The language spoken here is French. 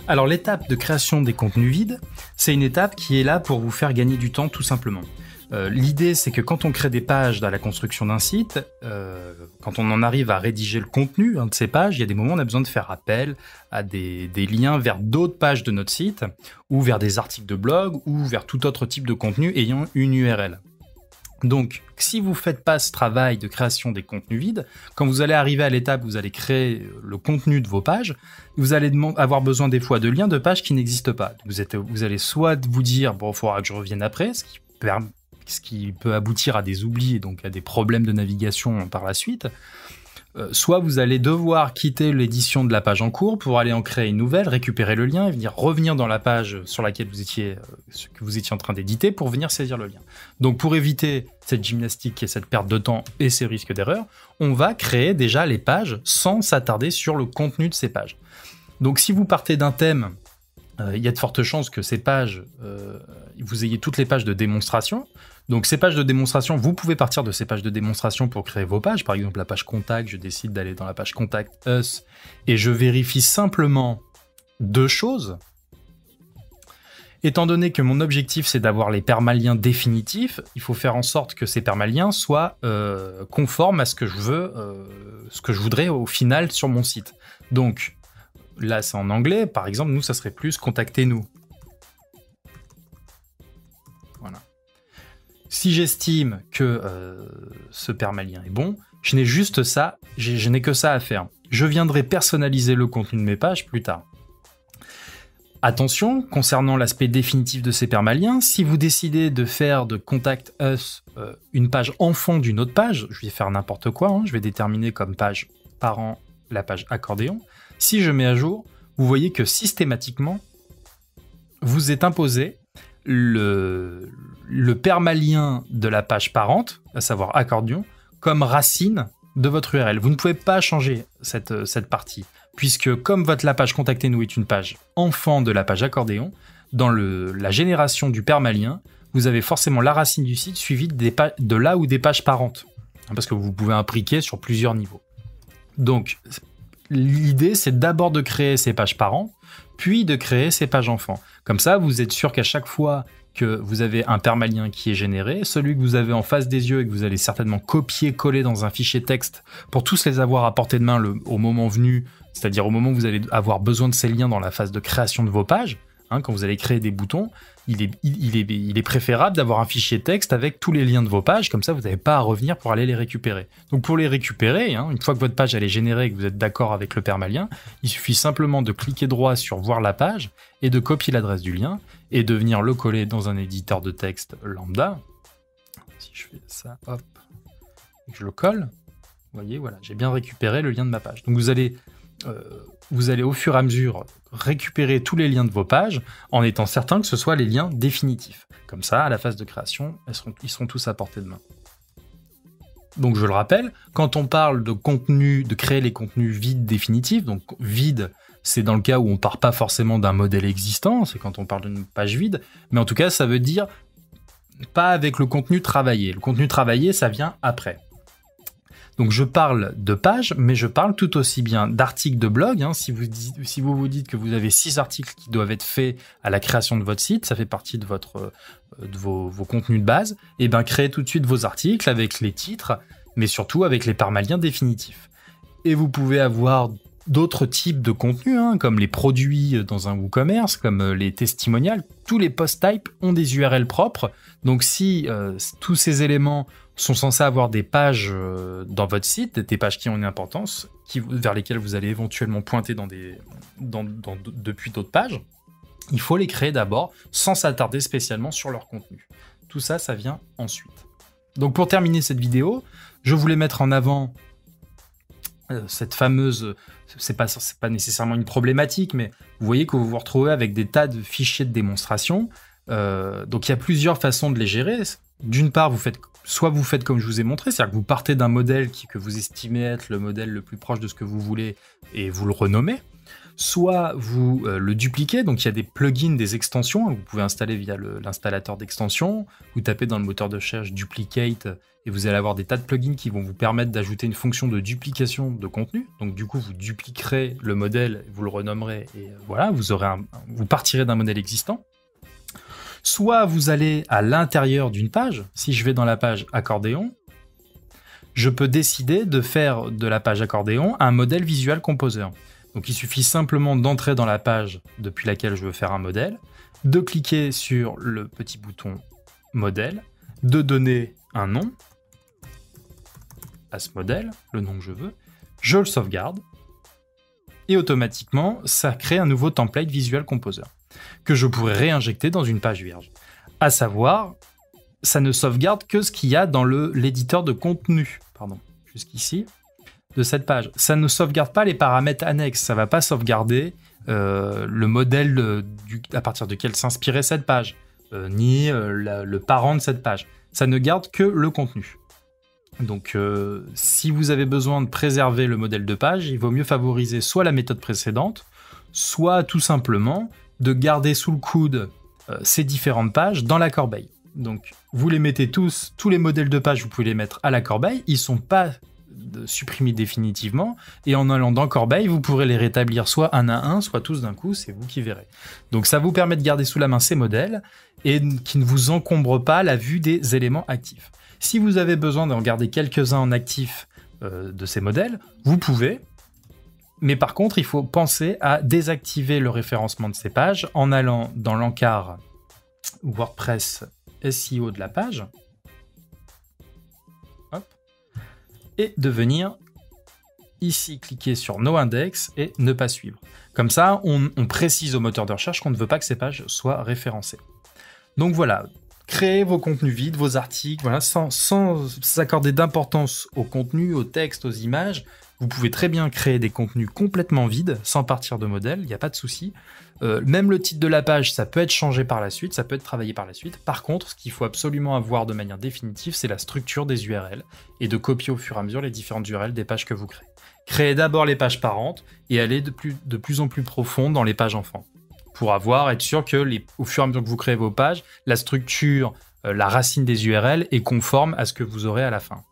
Alors l'étape de création des contenus vides, c'est une étape qui est là pour vous faire gagner du temps tout simplement. L'idée, c'est que quand on crée des pages dans la construction d'un site, quand on en arrive à rédiger le contenu de ces pages, il y a des moments où on a besoin de faire appel à des liens vers d'autres pages de notre site, ou vers des articles de blog, ou vers tout autre type de contenu ayant une URL. Donc, si vous ne faites pas ce travail de création des contenus vides, quand vous allez arriver à l'étape où vous allez créer le contenu de vos pages, vous allez avoir besoin des fois de liens de pages qui n'existent pas. Vous allez soit vous dire, bon, il faudra que je revienne après, ce qui peut aboutir à des oublis et donc à des problèmes de navigation par la suite. Soit vous allez devoir quitter l'édition de la page en cours pour aller en créer une nouvelle, récupérer le lien et venir revenir dans la page sur laquelle que vous étiez en train d'éditer pour venir saisir le lien. Donc pour éviter cette gymnastique et cette perte de temps et ces risques d'erreur, on va créer déjà les pages sans s'attarder sur le contenu de ces pages. Donc si vous partez d'un thème, il y a de fortes chances que ces pages, vous ayez toutes les pages de démonstration. Donc ces pages de démonstration, vous pouvez partir de ces pages de démonstration pour créer vos pages. Par exemple, la page Contact, je décide d'aller dans la page Contact Us et je vérifie simplement deux choses. Étant donné que mon objectif, c'est d'avoir les permaliens définitifs, il faut faire en sorte que ces permaliens soient conformes à ce que je voudrais au final sur mon site. Donc là, c'est en anglais. Par exemple, nous, ça serait plus « Contactez-nous ». Voilà. Si j'estime que ce permalien est bon, je n'ai juste ça, je n'ai que ça à faire. Je viendrai personnaliser le contenu de mes pages plus tard. Attention, concernant l'aspect définitif de ces permaliens, si vous décidez de faire de Contact Us une page enfant d'une autre page, je vais faire n'importe quoi, hein, je vais déterminer comme page parent la page accordéon. Si je mets à jour, vous voyez que systématiquement, vous est imposé le permalien de la page parente, à savoir accordéon, comme racine de votre URL. Vous ne pouvez pas changer cette partie, puisque comme la page Contactez-nous est une page enfant de la page accordéon, dans la génération du permalien, vous avez forcément la racine du site suivie de là ou des pages parentes, parce que vous pouvez imbriquer sur plusieurs niveaux. Donc, l'idée, c'est d'abord de créer ces pages parents, puis de créer ces pages enfants. Comme ça, vous êtes sûr qu'à chaque fois que vous avez un permalien qui est généré, celui que vous avez en face des yeux et que vous allez certainement copier-coller dans un fichier texte pour tous les avoir à portée de main au moment venu, c'est-à-dire au moment où vous allez avoir besoin de ces liens dans la phase de création de vos pages, quand vous allez créer des boutons, il est préférable d'avoir un fichier texte avec tous les liens de vos pages, comme ça vous n'avez pas à revenir pour aller les récupérer. Donc pour les récupérer, une fois que votre page elle est générée et que vous êtes d'accord avec le permalien, il suffit simplement de cliquer droit sur voir la page et de copier l'adresse du lien et de venir le coller dans un éditeur de texte lambda. Si je fais ça, hop, et que je le colle, vous voyez, voilà, j'ai bien récupéré le lien de ma page. Donc vous allez au fur et à mesure récupérer tous les liens de vos pages en étant certain que ce soit les liens définitifs. Comme ça, à la phase de création, ils seront tous à portée de main. Donc je le rappelle, quand on parle de contenu, de créer les contenus vides définitifs, donc vide, c'est dans le cas où on part pas forcément d'un modèle existant, c'est quand on parle d'une page vide, mais en tout cas ça veut dire pas avec le contenu travaillé. Le contenu travaillé, ça vient après. Donc je parle de pages, mais je parle tout aussi bien d'articles de blog. Si vous vous dites que vous avez 6 articles qui doivent être faits à la création de votre site, ça fait partie de vos contenus de base, et bien créez tout de suite vos articles avec les titres, mais surtout avec les permaliens définitifs. Et vous pouvez avoir d'autres types de contenus, comme les produits dans un WooCommerce, comme les testimonials. Tous les post types ont des URL propres. Donc si tous ces éléments sont censés avoir des pages dans votre site, des pages qui ont une importance, vers lesquelles vous allez éventuellement pointer depuis d'autres pages, il faut les créer d'abord sans s'attarder spécialement sur leur contenu. Tout ça, ça vient ensuite. Donc pour terminer cette vidéo, je voulais mettre en avant cette fameuse, c'est pas nécessairement une problématique, mais vous voyez que vous vous retrouvez avec des tas de fichiers de démonstration. Donc il y a plusieurs façons de les gérer. D'une part, vous faites comme je vous ai montré, c'est-à-dire que vous partez d'un modèle que vous estimez être le modèle le plus proche de ce que vous voulez et vous le renommez. Soit vous le dupliquez, donc il y a des plugins, des extensions, vous pouvez installer via l'installateur d'extensions, vous tapez dans le moteur de recherche duplicate et vous allez avoir des tas de plugins qui vont vous permettre d'ajouter une fonction de duplication de contenu. Donc du coup, vous dupliquerez le modèle, vous le renommerez et voilà, vous partirez d'un modèle existant. Soit vous allez à l'intérieur d'une page. Si je vais dans la page accordéon, je peux décider de faire de la page accordéon un modèle Visual Composer. Donc il suffit simplement d'entrer dans la page depuis laquelle je veux faire un modèle, de cliquer sur le petit bouton modèle, de donner un nom à ce modèle, le nom que je le sauvegarde, et automatiquement, ça crée un nouveau template Visual Composer que je pourrais réinjecter dans une page vierge. À savoir, ça ne sauvegarde que ce qu'il y a dans l'éditeur de contenu, jusqu'ici, de cette page. Ça ne sauvegarde pas les paramètres annexes, ça ne va pas sauvegarder le modèle à partir duquel s'inspirait cette page, ni le parent de cette page. Ça ne garde que le contenu. Donc, si vous avez besoin de préserver le modèle de page, il vaut mieux favoriser soit la méthode précédente, soit tout simplement de garder sous le coude ces différentes pages dans la corbeille. Donc, vous les mettez tous les modèles de page, vous pouvez les mettre à la corbeille, ils ne sont pas supprimés définitivement, et en allant dans corbeille, vous pourrez les rétablir soit un à un, soit tous d'un coup, c'est vous qui verrez. Donc, ça vous permet de garder sous la main ces modèles, et qui ne vous encombre pas la vue des éléments actifs. Si vous avez besoin d'en garder quelques-uns en actif de ces modèles, vous pouvez, mais par contre, il faut penser à désactiver le référencement de ces pages en allant dans l'encart WordPress SEO de la page, hop, et de venir ici cliquer sur No Index et ne pas suivre. Comme ça, on précise au moteur de recherche qu'on ne veut pas que ces pages soient référencées. Donc voilà, créez vos contenus vides, vos articles, voilà, sans s'accorder d'importance au contenu, au texte, aux images. Vous pouvez très bien créer des contenus complètement vides, sans partir de modèle, il n'y a pas de souci. Même le titre de la page, ça peut être changé par la suite, ça peut être travaillé par la suite. Par contre, ce qu'il faut absolument avoir de manière définitive, c'est la structure des URL et de copier au fur et à mesure les différentes URL des pages que vous créez. Créez d'abord les pages parentes et allez de plus en plus profond dans les pages enfants pour être sûr que au fur et à mesure que vous créez vos pages, la structure, la racine des URL est conforme à ce que vous aurez à la fin.